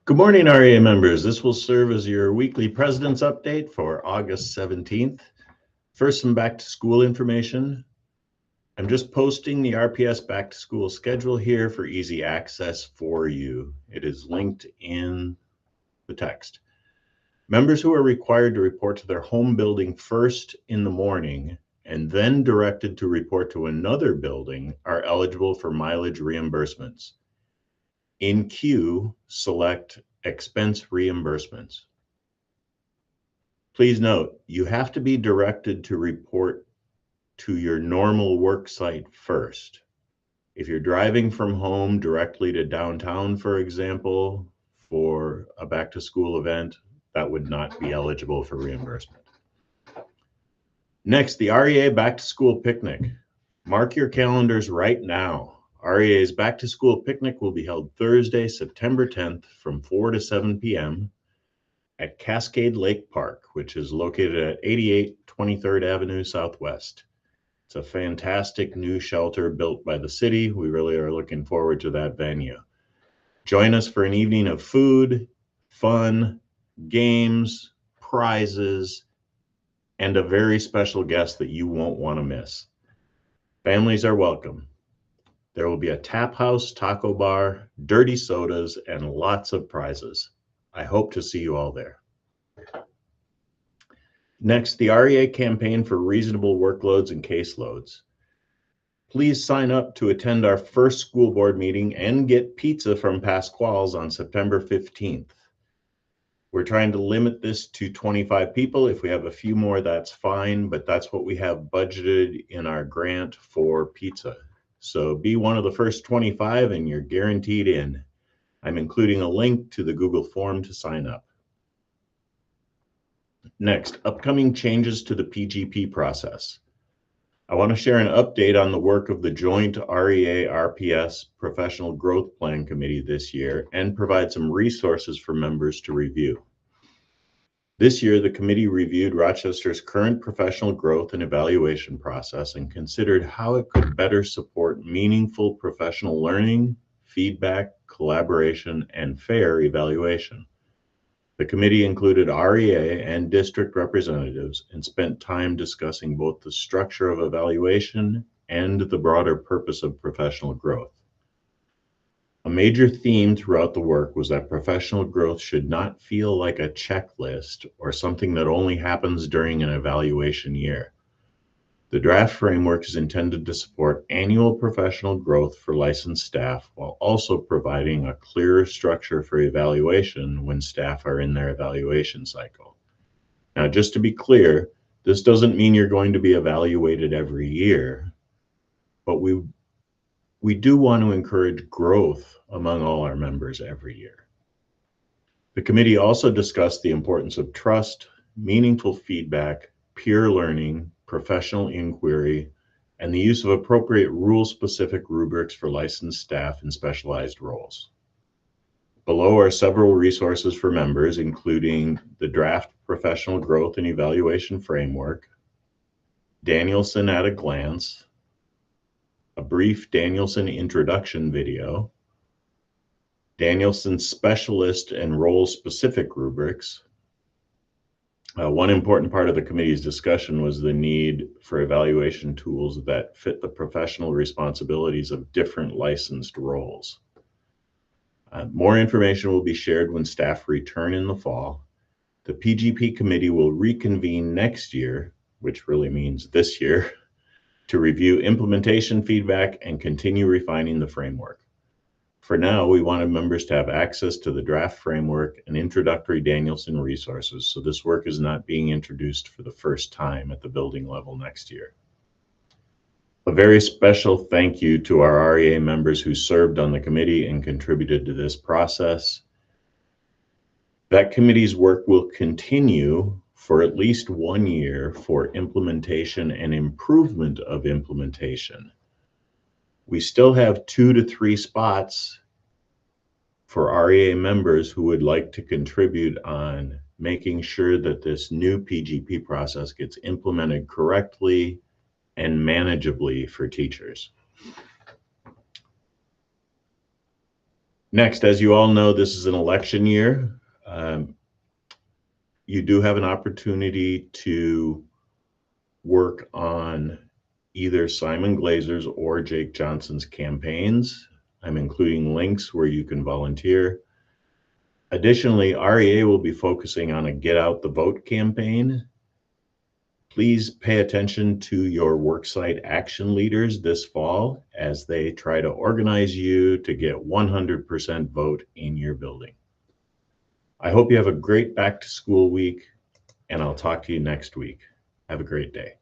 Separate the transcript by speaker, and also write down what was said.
Speaker 1: Good morning, REA members. This will serve as your weekly President's Update for August 17th. First, some back-to-school information. I'm just posting the RPS Back-to-School Schedule here for easy access for you. It is linked in the text. Members who are required to report to their home building first in the morning and then directed to report to another building are eligible for mileage reimbursements. In Q, select Expense Reimbursements. Please note, you have to be directed to report to your normal work site first. If you're driving from home directly to downtown, for example, for a back-to-school event, that would not be eligible for reimbursement. Next, the REA Back-to-School Picnic. Mark your calendars right now. REA's Back-to-School Picnic will be held Thursday, September 10th from 4 to 7 p.m. at Cascade Lake Park, which is located at 88 23rd Avenue Southwest. It's a fantastic new shelter built by the city. We really are looking forward to that venue. Join us for an evening of food, fun, games, prizes, and a very special guest that you won't want to miss. Families are welcome. There will be a tap house, taco bar, dirty sodas, and lots of prizes. I hope to see you all there. Next, the REA campaign for reasonable workloads and caseloads. Please sign up to attend our first school board meeting and get pizza from Pasquale's on September 15th. We're trying to limit this to 25 people. If we have a few more, that's fine, but that's what we have budgeted in our grant for pizza. So be one of the first 25 and you're guaranteed in. I'm including a link to the Google form to sign up. Next, upcoming changes to the PGP process. I want to share an update on the work of the joint REA RPS Professional Growth Plan Committee this year and provide some resources for members to review. This year, the committee reviewed Rochester's current professional growth and evaluation process and considered how it could better support meaningful professional learning, feedback, collaboration, and fair evaluation. The committee included REA and district representatives and spent time discussing both the structure of evaluation and the broader purpose of professional growth. A major theme throughout the work was that professional growth should not feel like a checklist or something that only happens during an evaluation year. The draft framework is intended to support annual professional growth for licensed staff while also providing a clearer structure for evaluation when staff are in their evaluation cycle. Now, just to be clear, this doesn't mean you're going to be evaluated every year, but we do want to encourage growth among all our members every year. The committee also discussed the importance of trust, meaningful feedback, peer learning, professional inquiry, and the use of appropriate rule-specific rubrics for licensed staff in specialized roles. Below are several resources for members, including the draft Professional Growth and Evaluation Framework, Danielson at a Glance, a brief Danielson introduction video, Danielson specialist and role-specific rubrics. One important part of the committee's discussion was the need for evaluation tools that fit the professional responsibilities of different licensed roles. More information will be shared when staff return in the fall. The PGP committee will reconvene next year, which really means this year, to review implementation feedback and continue refining the framework. For now, we wanted members to have access to the draft framework and introductory Danielson resources, so this work is not being introduced for the first time at the building level next year. A very special thank you to our REA members who served on the committee and contributed to this process. That committee's work will continue for at least 1 year for implementation and improvement of implementation. We still have 2 to 3 spots for REA members who would like to contribute on making sure that this new PGP process gets implemented correctly and manageably for teachers. Next, as you all know, this is an election year. You do have an opportunity to work on either Simon Glazer's or Jake Johnson's campaigns. I'm including links where you can volunteer. Additionally, REA will be focusing on a Get Out the Vote campaign. Please pay attention to your worksite action leaders this fall as they try to organize you to get 100% vote in your building. I hope you have a great back to school week, and I'll talk to you next week. Have a great day.